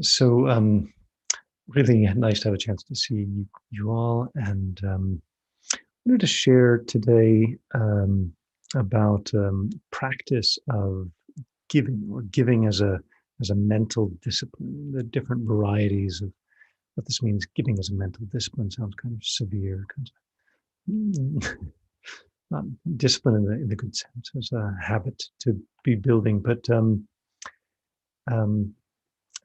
So, really nice to have a chance to see you all, and wanted to share today about practice of giving, or giving as a mental discipline. The different varieties of what this means. Giving as a mental discipline sounds kind of severe, kind of not discipline in the good sense, as a habit to be building, but um,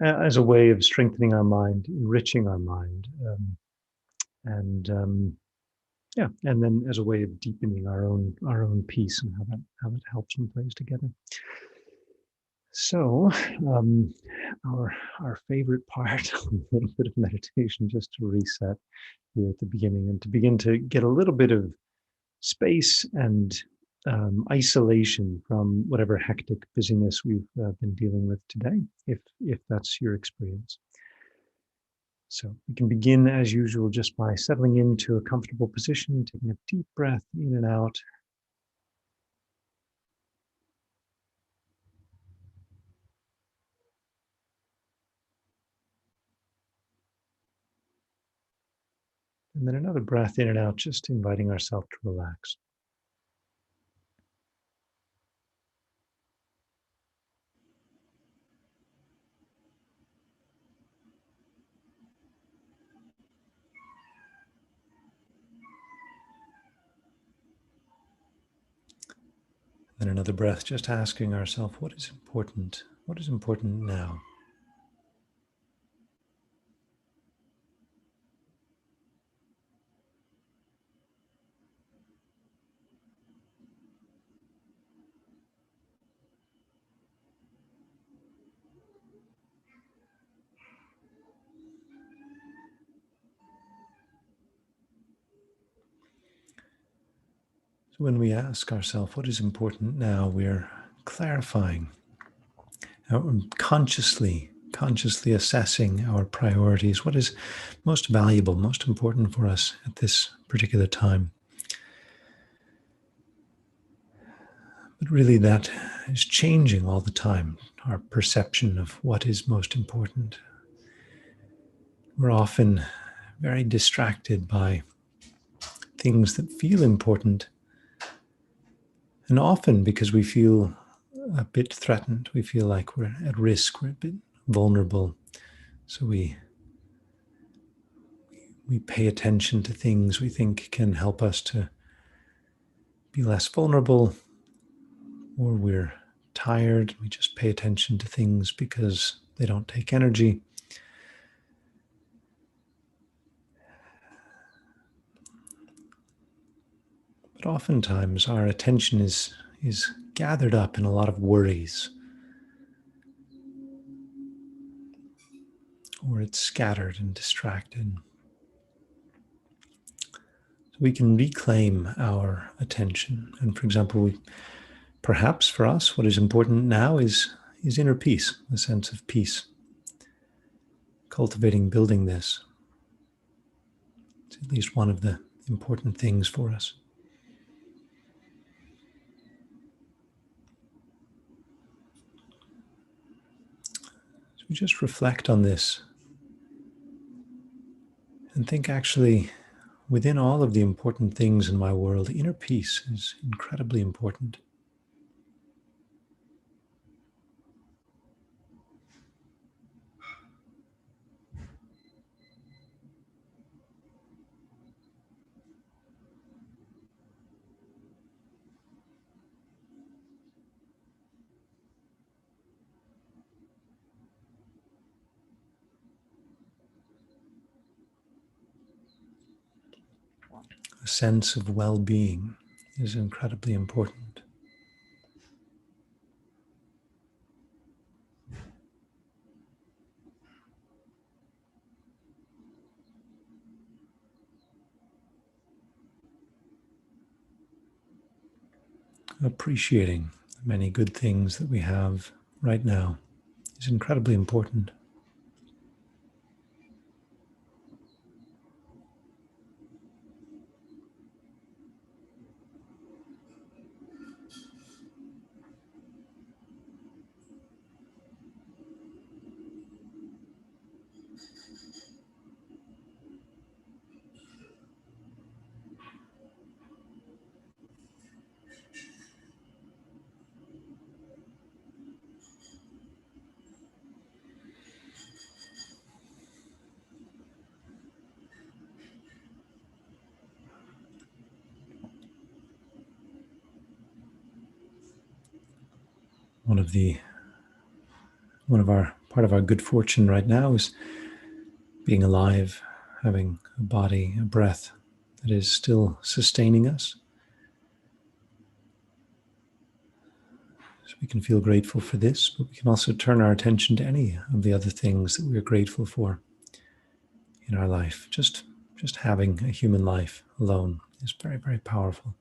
as a way of strengthening our mind, enriching our mind. And Yeah, and then as a way of deepening our own peace, and how that helps and plays together. So, um, our favorite part, a little bit of meditation, just to reset here at the beginning, and to begin to get a little bit of space and isolation from whatever hectic busyness we've been dealing with today, if that's your experience. So we can begin as usual just by settling into a comfortable position, taking a deep breath in and out, and then another breath in and out, just inviting ourselves to relax. Then another breath, just asking ourselves, what is important? What is important now? So when we ask ourselves, what is important now, we're clarifying, consciously assessing our priorities. What is most valuable, most important for us at this particular time? But really, that is changing all the time, our perception of what is most important. We're often very distracted by things that feel important, and often because we feel a bit threatened, we feel like we're at risk, we're a bit vulnerable. So we pay attention to things we think can help us to be less vulnerable, or we're tired, we just pay attention to things because they don't take energy. But oftentimes our attention is gathered up in a lot of worries, or it's scattered and distracted. So we can reclaim our attention. And for example, perhaps for us, what is important now is inner peace, the sense of peace. Cultivating, building this. It's at least one of the important things for us. So we just reflect on this and think, actually, within all of the important things in my world, inner peace is incredibly important. A sense of well-being is incredibly important. Appreciating the many good things that we have right now is incredibly important. One of the one of our part of our good fortune right now is being alive, having a body, a breath that is still sustaining us. So we can feel grateful for this, but we can also turn our attention to any of the other things that we are grateful for in our life. Just having a human life alone is very, very powerful.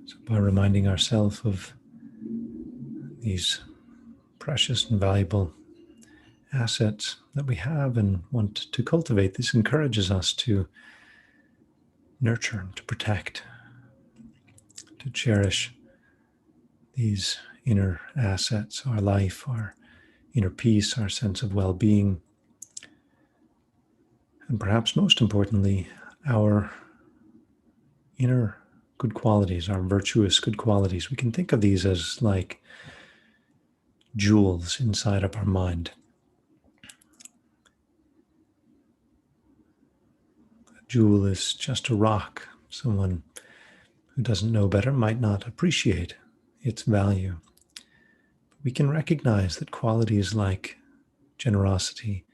So by reminding ourselves of these precious and valuable assets that we have and want to cultivate, this encourages us to nurture, to protect, to cherish these inner assets, our life, our inner peace, our sense of well being, and perhaps most importantly, our inner good qualities, our virtuous good qualities. We can think of these as like jewels inside of our mind. A jewel is just a rock. Someone who doesn't know better might not appreciate its value. But we can recognize that qualities like generosity,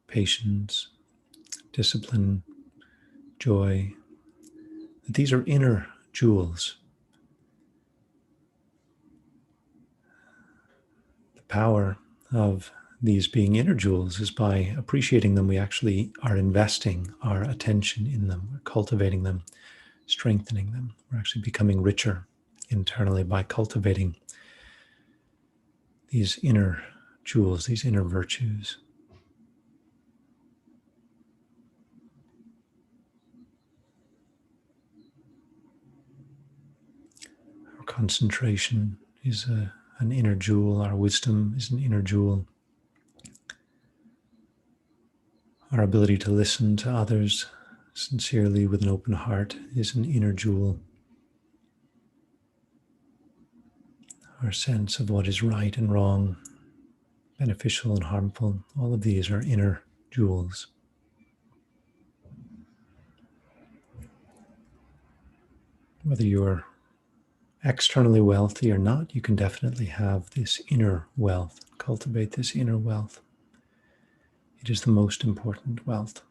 patience, discipline, joy, that these are inner jewels. The power of these being inner jewels is by appreciating them, we actually are investing our attention in them, we're cultivating them, strengthening them. We're actually becoming richer internally by cultivating these inner jewels, these inner virtues. Our concentration is an inner jewel. Our wisdom is an inner jewel. Our ability to listen to others sincerely with an open heart is an inner jewel. Our sense of what is right and wrong, beneficial and harmful, all of these are inner jewels. Whether you're externally wealthy or not, you can definitely have this inner wealth, cultivate this inner wealth. It is the most important wealth.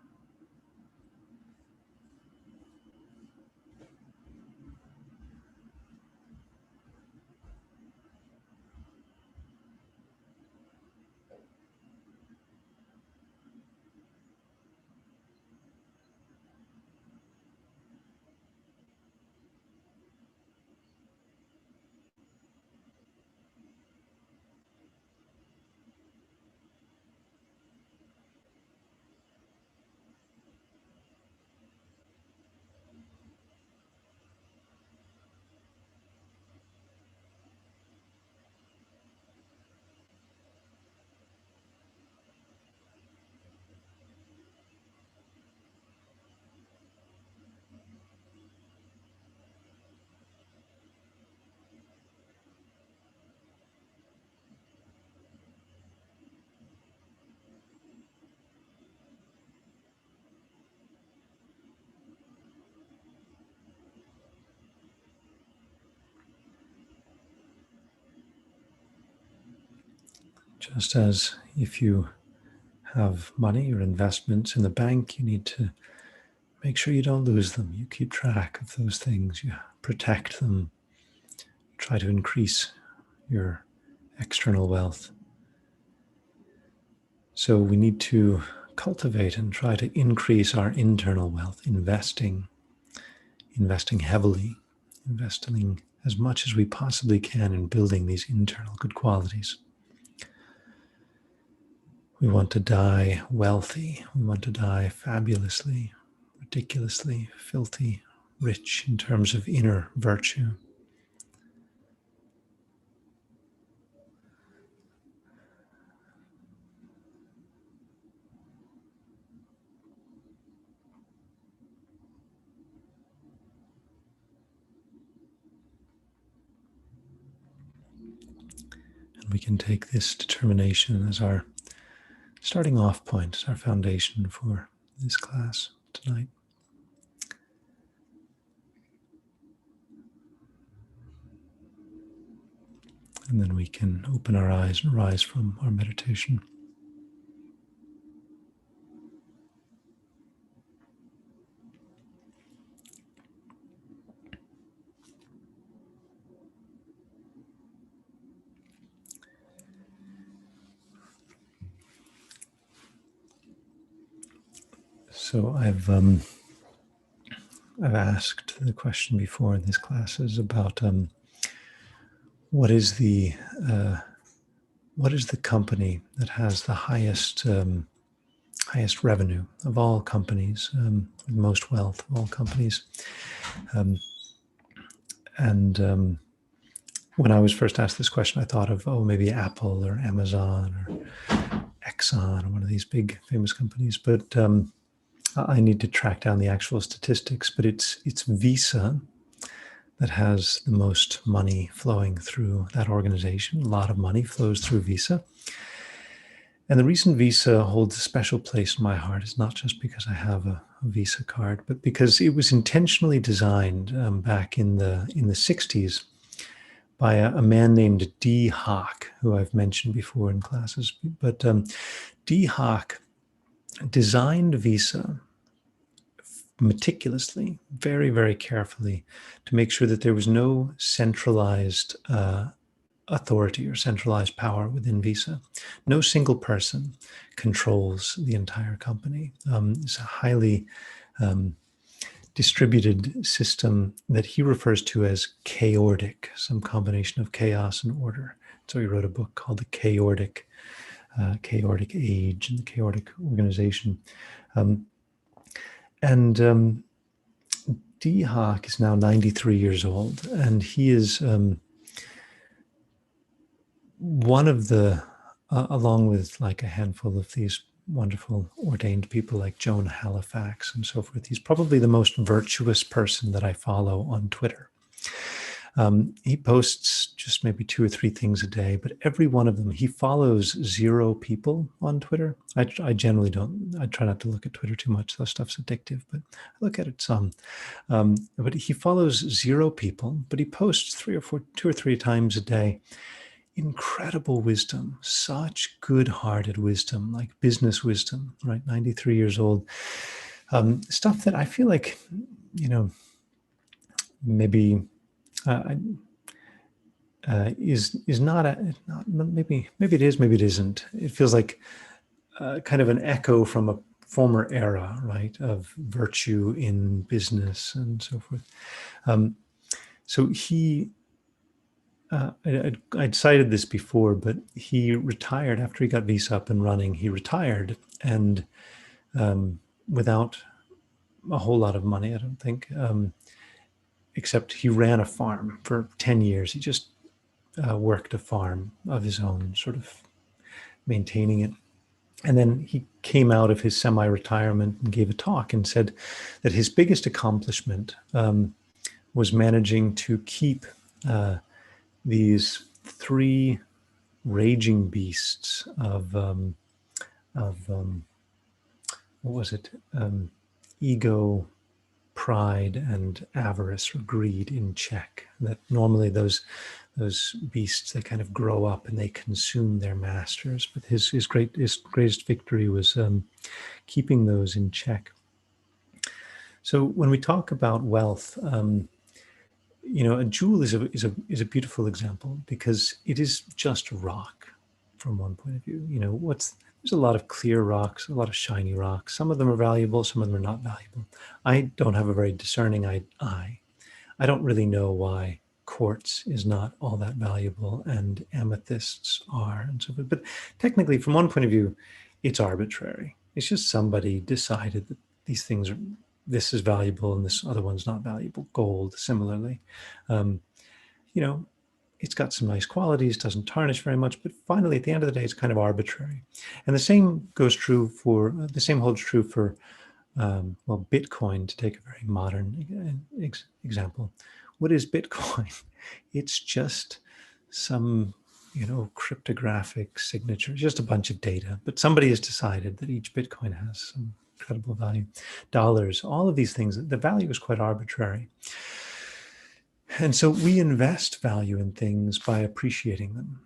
Just as if you have money or investments in the bank, you need to make sure you don't lose them. You keep track of those things, you protect them, try to increase your external wealth. So we need to cultivate and try to increase our internal wealth, investing heavily, investing as much as we possibly can in building these internal good qualities. We want to die wealthy. We want to die fabulously, ridiculously, filthy, rich in terms of inner virtue. And we can take this determination as our starting off point, as our foundation for this class tonight. And then we can open our eyes and rise from our meditation. So I've asked the question before in these classes about what is the company that has the highest revenue of all companies, most wealth of all companies, and when I was first asked this question, I thought of maybe Apple or Amazon or Exxon or one of these big famous companies, but I need to track down the actual statistics, but it's Visa that has the most money flowing through that organization. A lot of money flows through Visa. And the reason Visa holds a special place in my heart is not just because I have a Visa card, but because it was intentionally designed back in the 60s by a man named Dee Hock, who I've mentioned before in classes. But Dee Hock designed Visa meticulously, very, very carefully, to make sure that there was no centralized authority or centralized power within Visa. No single person controls the entire company. It's a highly distributed system that he refers to as chaotic, some combination of chaos and order. So he wrote a book called The Chaotic Age and the Chaotic Organization. And Dee Hock is now 93 years old, and he is one of the, along with like a handful of these wonderful ordained people like Joan Halifax and so forth, he's probably the most virtuous person that I follow on Twitter. He posts just maybe 2 or 3 things a day, but every one of them, he follows 0 people on Twitter. I generally don't, I try not to look at Twitter too much. That stuff's addictive, but I look at it some. But he follows 0 people, but he posts 2 or 3 times a day. Incredible wisdom, such good-hearted wisdom, like business wisdom, right? 93 years old. Stuff that I feel like, maybe is not maybe it is, maybe it isn't. It feels like kind of an echo from a former era, right, of virtue in business and so forth. So he, I'd cited this before, but he retired after he got Visa up and running. He retired, and without a whole lot of money, I don't think. Except he ran a farm for 10 years. He just worked a farm of his own, sort of maintaining it. And then he came out of his semi-retirement and gave a talk and said that his biggest accomplishment was managing to keep these 3 raging beasts of what was it? Ego, pride, and avarice or greed in check. That normally those those beasts, they kind of grow up and they consume their masters. But his greatest victory was keeping those in check. So when we talk about wealth, a jewel is a beautiful example because it is just rock from one point of view. There's a lot of clear rocks, a lot of shiny rocks. Some of them are valuable, some of them are not valuable. I don't have a very discerning eye. I don't really know why quartz is not all that valuable and amethysts are and so forth. But technically, from one point of view, it's arbitrary. It's just somebody decided that this is valuable and this other one's not valuable. Gold, similarly. Um, you know, it's got some nice qualities, doesn't tarnish very much, but finally, at the end of the day, it's kind of arbitrary. And the same holds true for Bitcoin, to take a very modern example. What is Bitcoin? It's just some, cryptographic signature, just a bunch of data. But somebody has decided that each Bitcoin has some incredible value. Dollars, all of these things, the value is quite arbitrary. And so we invest value in things by appreciating them.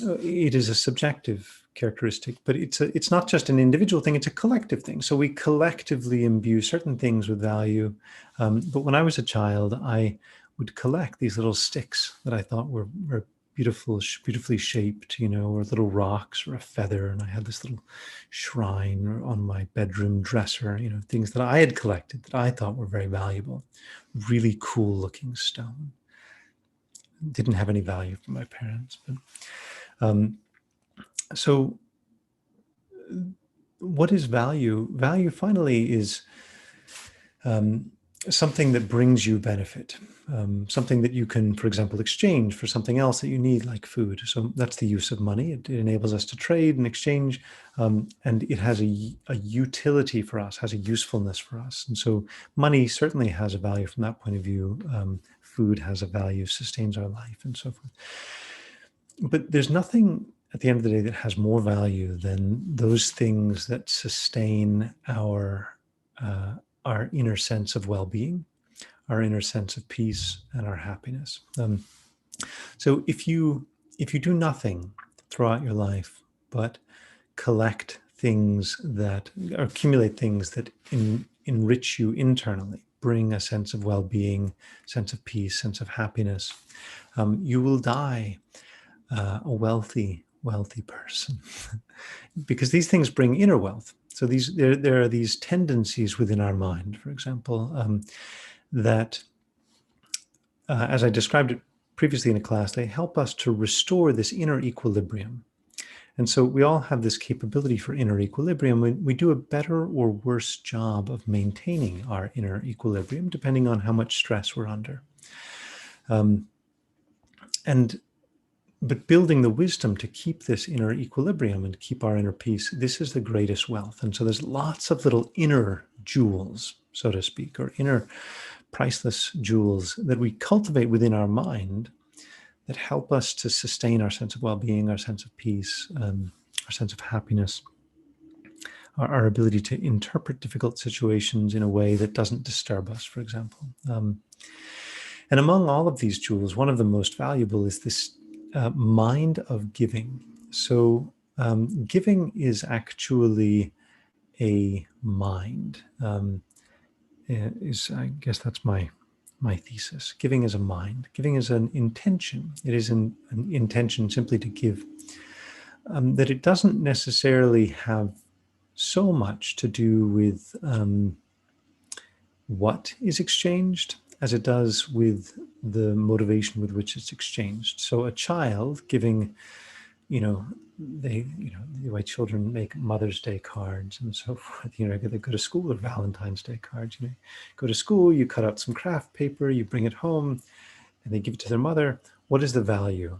It is a subjective characteristic, but it's not just an individual thing, it's a collective thing. So we collectively imbue certain things with value. But when I was a child, I would collect these little sticks that I thought were beautifully shaped, or little rocks or a feather. And I had this little shrine on my bedroom dresser, things that I had collected that I thought were very valuable, really cool looking stone. Didn't have any value for my parents, but so what is value? Value finally is something that brings you benefit, something that you can, for example, exchange for something else that you need, like food. So that's the use of money. It enables us to trade and exchange, and it has a utility for us, has a usefulness for us. And so money certainly has a value from that point of view. Food has a value, sustains our life, and so forth. But there's nothing at the end of the day that has more value than those things that sustain our inner sense of well-being, our inner sense of peace, and our happiness. So if you do nothing throughout your life but collect things that, or accumulate things that enrich you internally, bring a sense of well-being, sense of peace, sense of happiness, you will die a wealthy person because these things bring inner wealth. So there are these tendencies within our mind, for example, that, as I described it previously in a class, they help us to restore this inner equilibrium. And so we all have this capability for inner equilibrium. We do a better or worse job of maintaining our inner equilibrium, depending on how much stress we're under. But building the wisdom to keep this inner equilibrium and keep our inner peace, this is the greatest wealth. And so there's lots of little inner jewels, so to speak, or inner priceless jewels that we cultivate within our mind that help us to sustain our sense of well-being, our sense of peace, our sense of happiness, our ability to interpret difficult situations in a way that doesn't disturb us, for example. And among all of these jewels, one of the most valuable is this mind of giving. So giving is actually a mind. I guess that's my thesis. Giving is a mind. Giving is an intention. It is an intention simply to give. That it doesn't necessarily have so much to do with what is exchanged as it does with the motivation with which it's exchanged. So a child giving, the way children make Mother's Day cards and so forth, they go to school, or Valentine's Day cards, go to school, you cut out some craft paper, you bring it home, and they give it to their mother. What is the value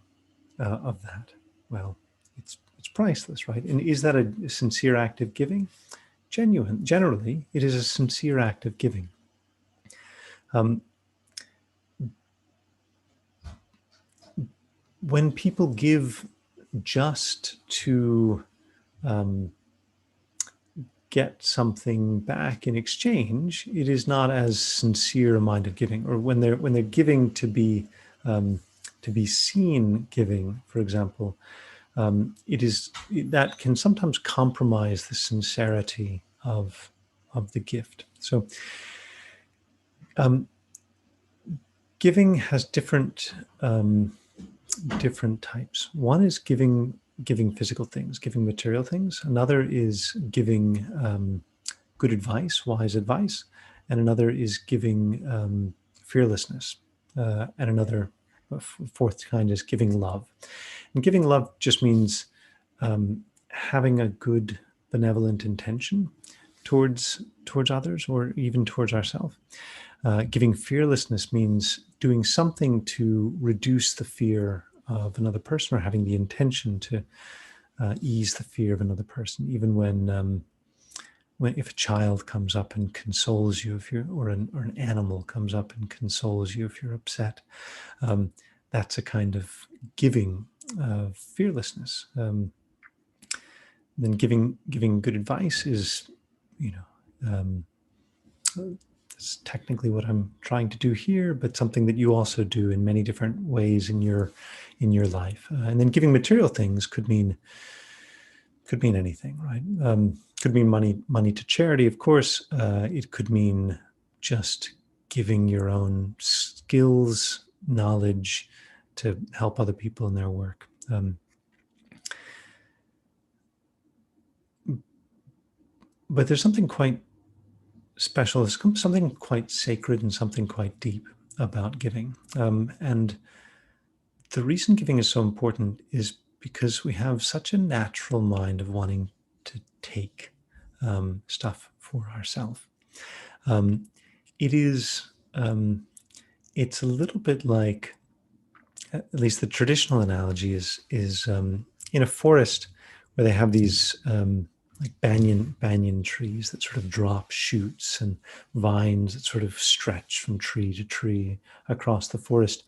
of that? Well, it's priceless, right? And is that a sincere act of giving? Generally, it is a sincere act of giving. When people give just to get something back in exchange, it is not as sincere a mind of giving. Or when they're giving to be to be seen giving, for example, it is that can sometimes compromise the sincerity of the gift. So giving has different types. One is giving physical things, giving material things. Another is giving good advice, wise advice, and another is giving fearlessness, and another fourth kind is giving love. And giving love just means having a good, benevolent intention towards others, or even towards ourselves. Giving fearlessness means doing something to reduce the fear of another person, or having the intention to ease the fear of another person, even when if a child comes up and consoles you, if you're, or an animal comes up and consoles you if you're upset. That's a kind of giving fearlessness. Then giving good advice is, it's technically what I'm trying to do here, but something that you also do in many different ways in your life. And then giving material things could mean anything, right? Could mean money to charity, of course. It could mean just giving your own skills, knowledge to help other people in their work. But there's something quite special, there's something quite sacred and something quite deep about giving. And the reason giving is so important is because we have such a natural mind of wanting to take stuff for ourselves. It's a little bit like, at least the traditional analogy is in a forest where they have these like banyan trees that sort of drop shoots, and vines that sort of stretch from tree to tree across the forest.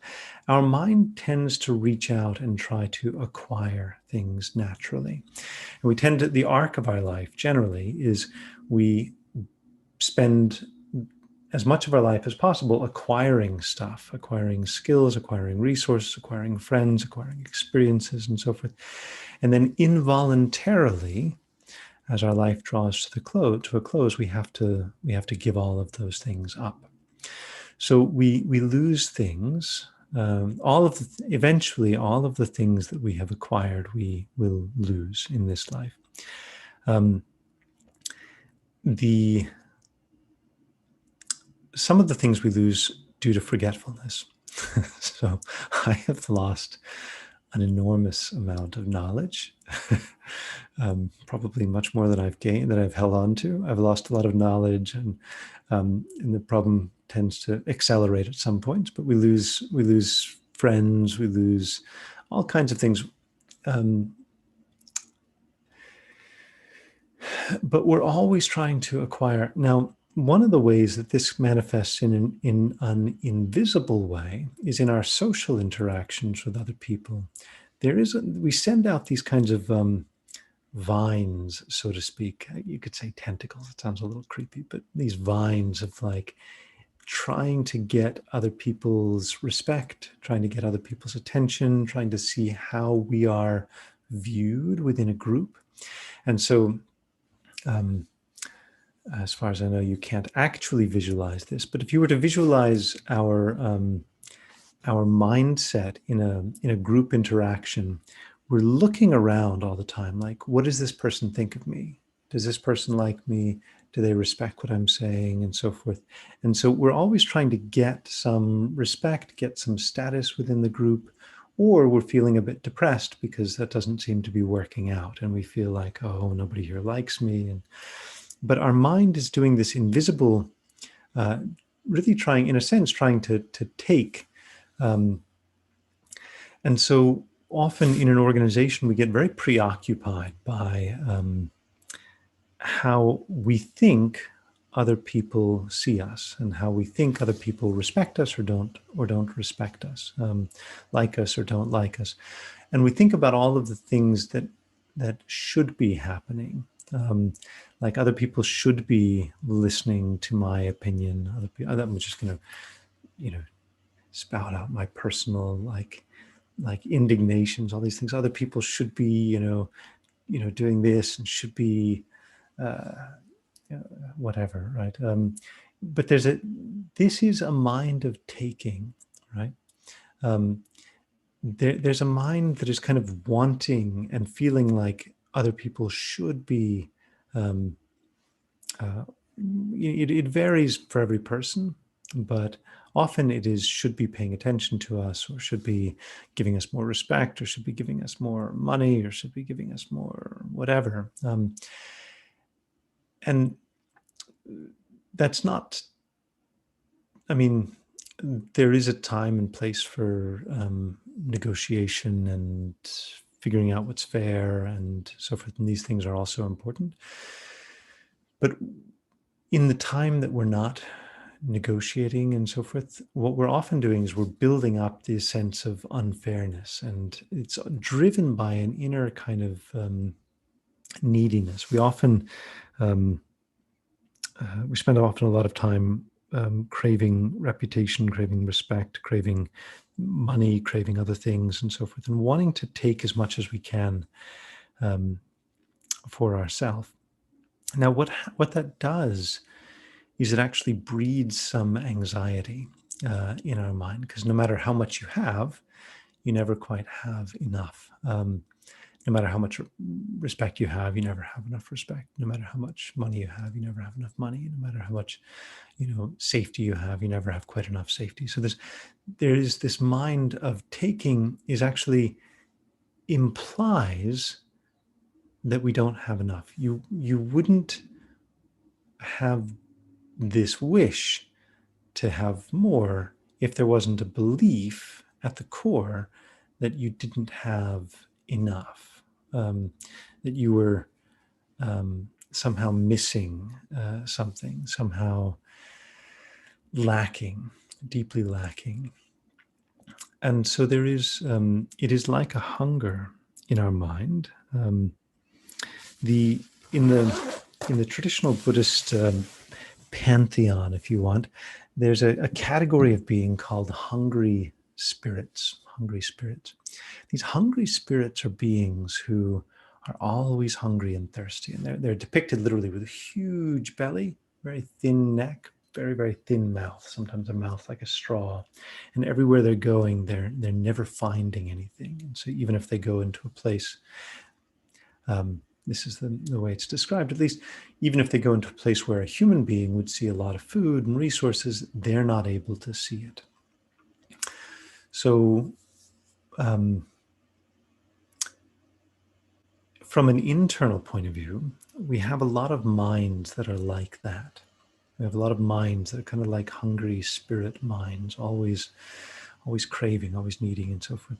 Our mind tends to reach out and try to acquire things naturally. And we tend to, the arc of our life generally is we spend as much of our life as possible acquiring stuff, acquiring skills, acquiring resources, acquiring friends, acquiring experiences, and so forth. And then involuntarily, as our life draws to a close, we have to give all of those things up. So we lose things. Eventually, all of the things that we have acquired, we will lose in this life. Some of the things we lose due to forgetfulness. So I have lost an enormous amount of knowledge, probably much more than I've gained, that I've held on to. I've lost a lot of knowledge, and the problem tends to accelerate at some points. But we lose friends, we lose all kinds of things. But we're always trying to acquire. Now, one of the ways that this manifests in an invisible way is in our social interactions with other people. We send out these kinds of vines, so to speak. You could say tentacles. It sounds a little creepy, but these vines of like trying to get other people's respect, trying to get other people's attention, trying to see how we are viewed within a group. And so, as far as I know, you can't actually visualize this, but if you were to visualize our mindset in a group interaction, we're looking around all the time, like, what does this person think of me? Does this person like me? Do they respect what I'm saying, and so forth? And so we're always trying to get some respect, get some status within the group, or we're feeling a bit depressed because that doesn't seem to be working out, and we feel like, oh, nobody here likes me. But our mind is doing this invisible, really trying, in a sense, trying to take. And so often in an organization, we get very preoccupied by how we think other people see us, and how we think other people respect us or don't respect us, like us or don't like us. And we think about all of the things that should be happening. Like other people should be listening to my opinion. I'm just going to, spout out my personal like indignations, all these things. Other people should be, doing this and should be uh, whatever, right? But this is a mind of taking, right? Um, there's a mind that is kind of wanting and feeling like other people should be. Um, uh, it varies for every person, but often it is should be paying attention to us, or should be giving us more respect, or should be giving us more money, or should be giving us more whatever. And that's not, I mean, there is a time and place for negotiation and figuring out what's fair and so forth. And these things are also important. But in the time that we're not negotiating and so forth, what we're often doing is we're building up this sense of unfairness, and it's driven by an inner kind of neediness. We often we spend often a lot of time craving reputation, craving respect, craving money, craving other things, and so forth, and wanting to take as much as we can for ourselves. Now, what that does is it actually breeds some anxiety in our mind, because no matter how much you have, you never quite have enough. No matter how much respect you have, you never have enough respect. No matter how much money you have, you never have enough money. No matter how much, safety you have, you never have quite enough safety. So there is this mind of taking is actually implies that we don't have enough. You wouldn't have this wish to have more if there wasn't a belief at the core that you didn't have enough, that you were somehow missing something, somehow lacking, deeply lacking. And so there is, it is like a hunger in our mind. In the traditional Buddhist pantheon, if you want, there's a category of being called hungry spirits. Hungry spirits. These hungry spirits are beings who are always hungry and thirsty, and they're depicted literally with a huge belly, very thin neck, very, very thin mouth, sometimes a mouth like a straw. And everywhere they're going, they're never finding anything. And so even if they go into a place, this is the way it's described, at least, even if they go into a place where a human being would see a lot of food and resources, they're not able to see it. So from an internal point of view, we have a lot of minds that are like that. We have a lot of minds that are kind of like hungry spirit minds, always craving, always needing, and so forth.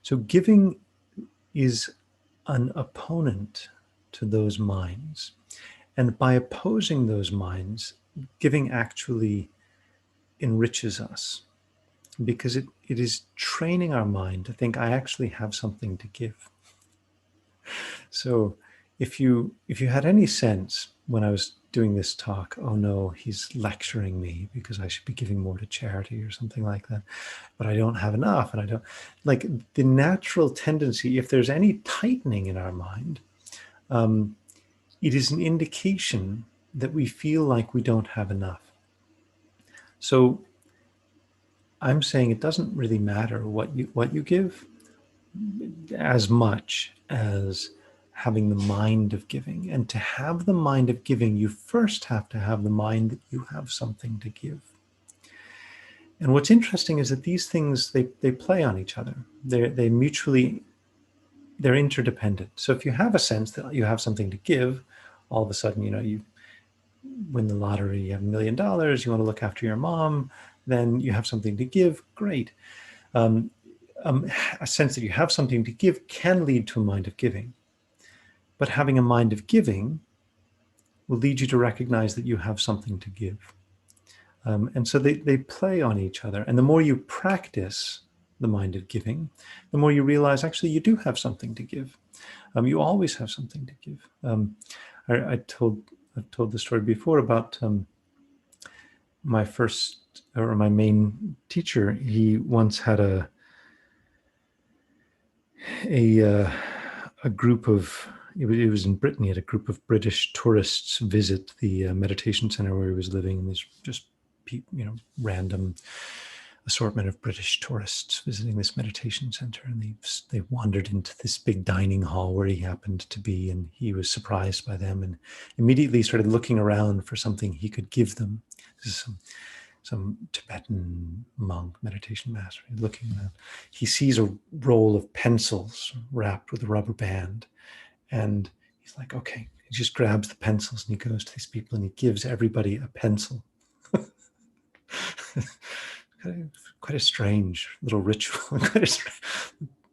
So giving is an opponent to those minds. And by opposing those minds, giving actually enriches us, because it is training our mind to think, I actually have something to give. So if you had any sense when I was doing this talk, oh no, he's lecturing me because I should be giving more to charity or something like that, but I don't have enough, and I don't, like, the natural tendency, if there's any tightening in our mind, it is an indication that we feel like we don't have enough. So I'm saying it doesn't really matter what you give as much as having the mind of giving. And to have the mind of giving, you first have to have the mind that you have something to give. And what's interesting is that these things, they play on each other. They're interdependent. So if you have a sense that you have something to give, all of a sudden, you win the lottery, you have $1 million, you want to look after your mom, then you have something to give, great. A sense that you have something to give can lead to a mind of giving. But having a mind of giving will lead you to recognize that you have something to give. And so they play on each other. And the more you practice the mind of giving, the more you realize, actually, you do have something to give. You always have something to give. I've told the story before about my first or my main teacher, he once had a a group of, it was in Britain. He had a group of British tourists visit the meditation center where he was living, and these just random assortment of British tourists visiting this meditation center, and they wandered into this big dining hall where he happened to be, and he was surprised by them and immediately started looking around for something he could give them. This is some Tibetan monk, meditation master. Looking around, he sees a roll of pencils wrapped with a rubber band, and he's like, okay. He just grabs the pencils and he goes to these people and he gives everybody a pencil. Quite a strange little ritual.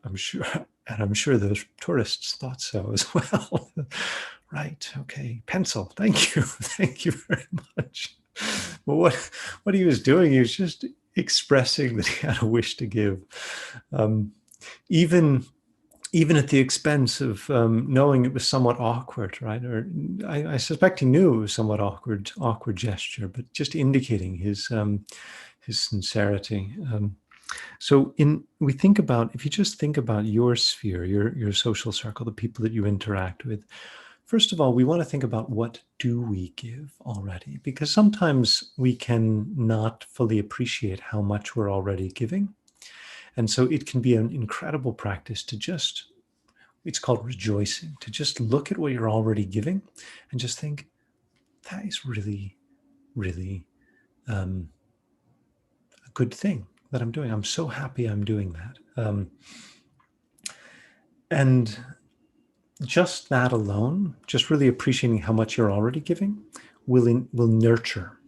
I'm sure those tourists thought so as well. Right. Okay. Pencil. Thank you. Thank you very much. Well, what he was doing, he was just expressing that he had a wish to give, even at the expense of knowing it was somewhat awkward, right? Or I suspect he knew it was somewhat awkward gesture, but just indicating his sincerity. So if you just think about your sphere, your social circle, the people that you interact with, first of all, we want to think about what do we give already? Because sometimes we can not fully appreciate how much we're already giving. And so it can be an incredible practice to just, it's called rejoicing, to just look at what you're already giving and just think, that is really, really a good thing that I'm doing. I'm so happy I'm doing that. And just that alone, just really appreciating how much you're already giving, will nurture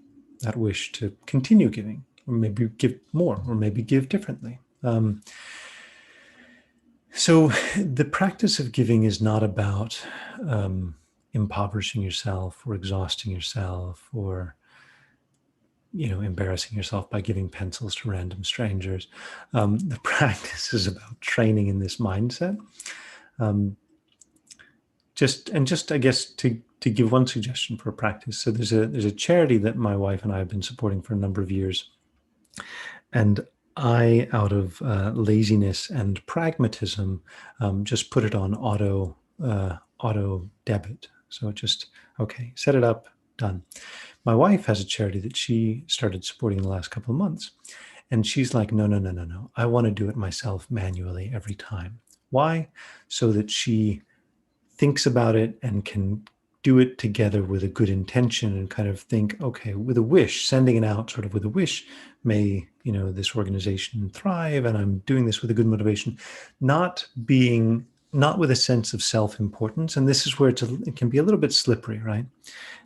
that wish to continue giving, or maybe give more, or maybe give differently. So the practice of giving is not about impoverishing yourself or exhausting yourself or embarrassing yourself by giving pencils to random strangers. The practice is about training in this mindset. Just I guess to give one suggestion for a practice. So there's a charity that my wife and I have been supporting for a number of years, and I, out of laziness and pragmatism, just put it on auto debit. So it just, okay, set it up, done. My wife has a charity that she started supporting in the last couple of months, and she's like, no. I want to do it myself manually every time. Why? So that she thinks about it and can do it together with a good intention and kind of think, okay, with a wish, sending it out sort of with a wish, may, this organization thrive, and I'm doing this with a good motivation, not with a sense of self-importance. And this is where it can be a little bit slippery, right?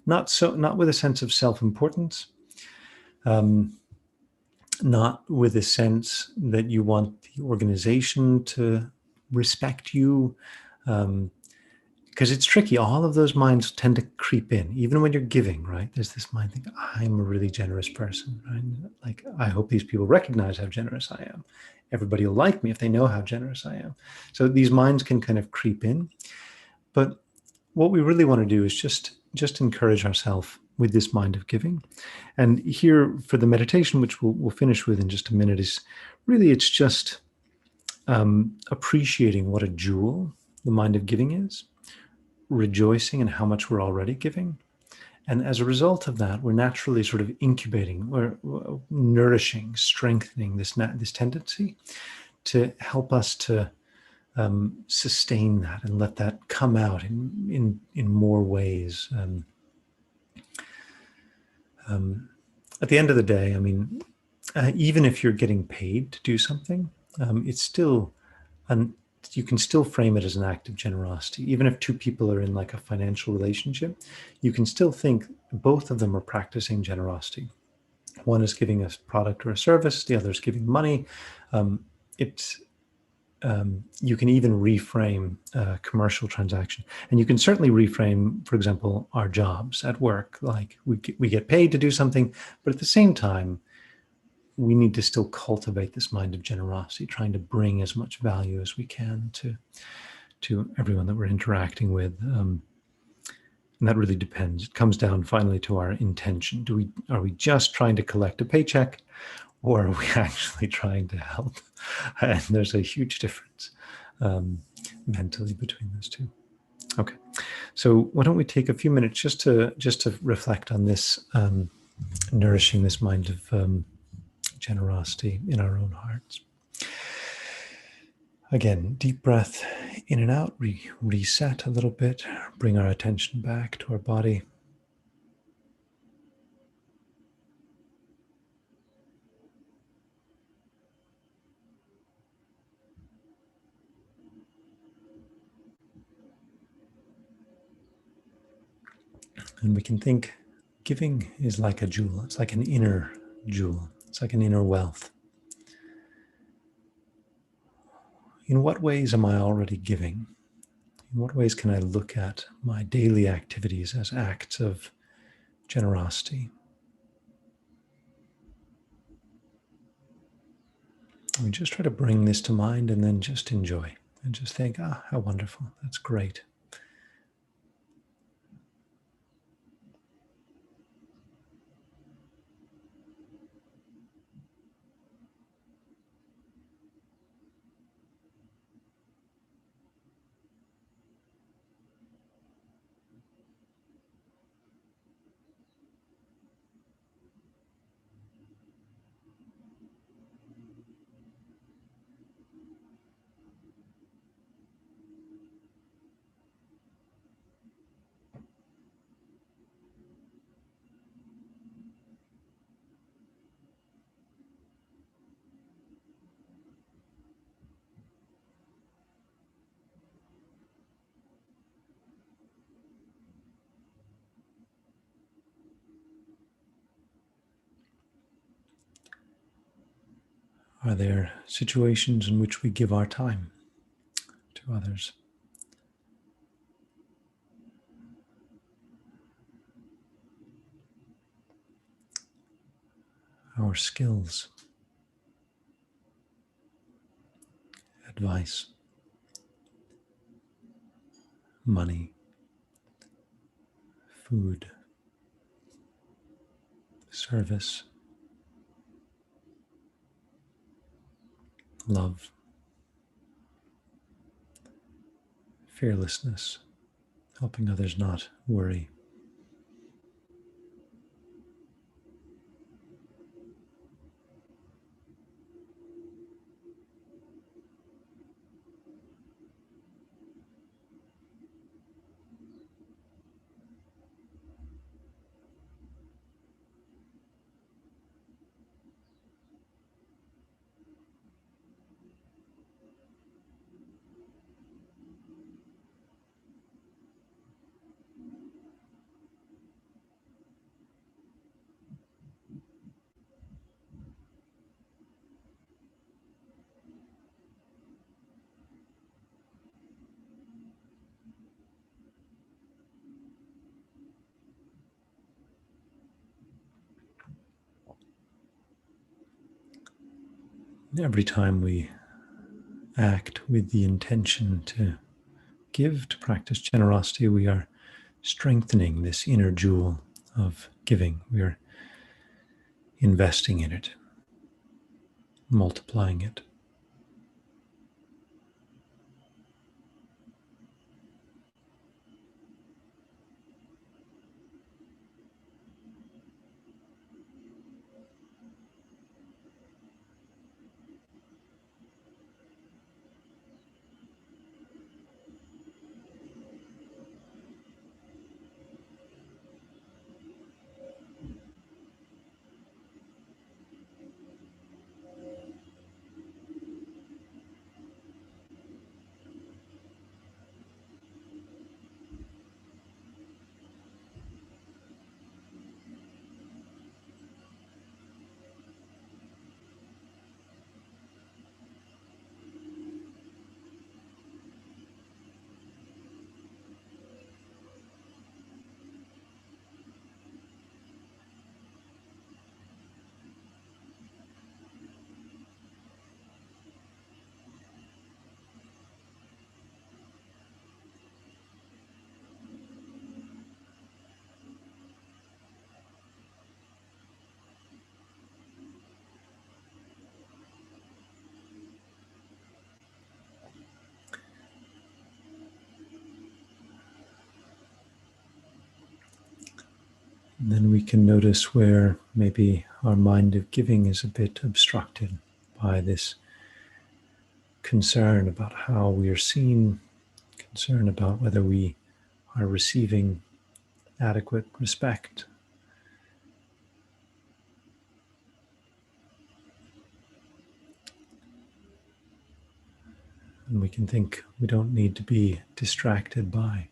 Not with a sense of self-importance, not with a sense that you want the organization to respect you, because it's tricky. All of those minds tend to creep in, even when you're giving, right? There's this mind thinking, I'm a really generous person, right? Like, I hope these people recognize how generous I am. Everybody will like me if they know how generous I am. So these minds can kind of creep in. But what we really want to do is just encourage ourselves with this mind of giving. And here for the meditation, which we'll finish with in just a minute, is really, it's just appreciating what a jewel the mind of giving is, rejoicing in how much we're already giving. And as a result of that, we're naturally sort of incubating, or nourishing, strengthening this tendency to help us to sustain that and let that come out in more ways. At the end of the day, I mean, even if you're getting paid to do something, it's still you can still frame it as an act of generosity. Even if two people are in like a financial relationship, you can still think both of them are practicing generosity. One is giving a product or a service, the other is giving money. You can even reframe a commercial transaction. And you can certainly reframe, for example, our jobs at work. Like we get paid to do something, but at the same time, we need to still cultivate this mind of generosity, trying to bring as much value as we can to everyone that we're interacting with. And that really depends. It comes down finally to our intention. Are we just trying to collect a paycheck, or are we actually trying to help? And there's a huge difference mentally between those two. Okay, so why don't we take a few minutes just to reflect on this, nourishing this mind of generosity in our own hearts. Again, deep breath in and out, reset a little bit, bring our attention back to our body. And we can think giving is like a jewel. It's like an inner jewel. It's like an inner wealth. In what ways am I already giving? In what ways can I look at my daily activities as acts of generosity? We just try to bring this to mind and then just enjoy and just think, how wonderful. That's great. Are there situations in which we give our time to others? Our skills, advice, money, food, service, love, fearlessness, helping others not worry. Every time we act with the intention to give, to practice generosity, we are strengthening this inner jewel of giving. We are investing in it, multiplying it. And then we can notice where maybe our mind of giving is a bit obstructed by this concern about how we are seen, concern about whether we are receiving adequate respect. And we can think we don't need to be distracted by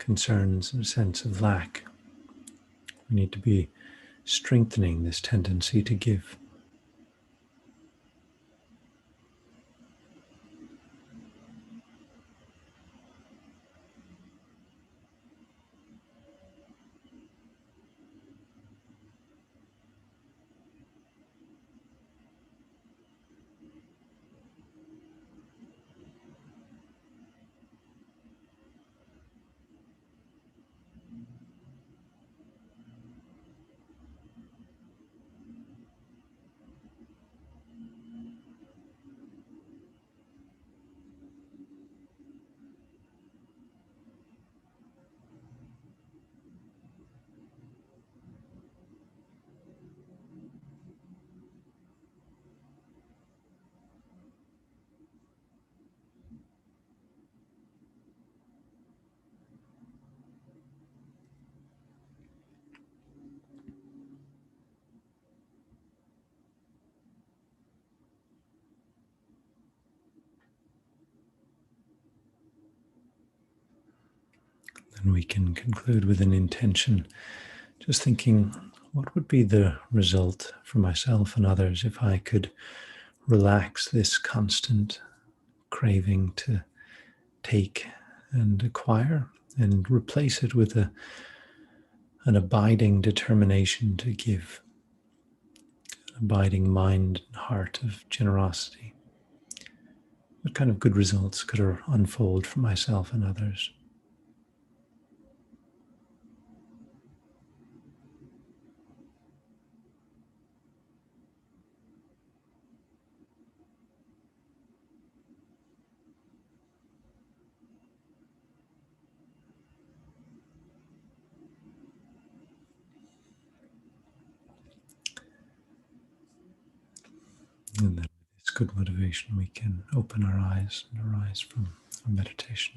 concerns and a sense of lack. We need to be strengthening this tendency to give. And we can conclude with an intention, just thinking, what would be the result for myself and others if I could relax this constant craving to take and acquire and replace it with an abiding determination to give, abiding mind and heart of generosity? What kind of good results could unfold for myself and others? And then with this good motivation, we can open our eyes and arise from our meditation.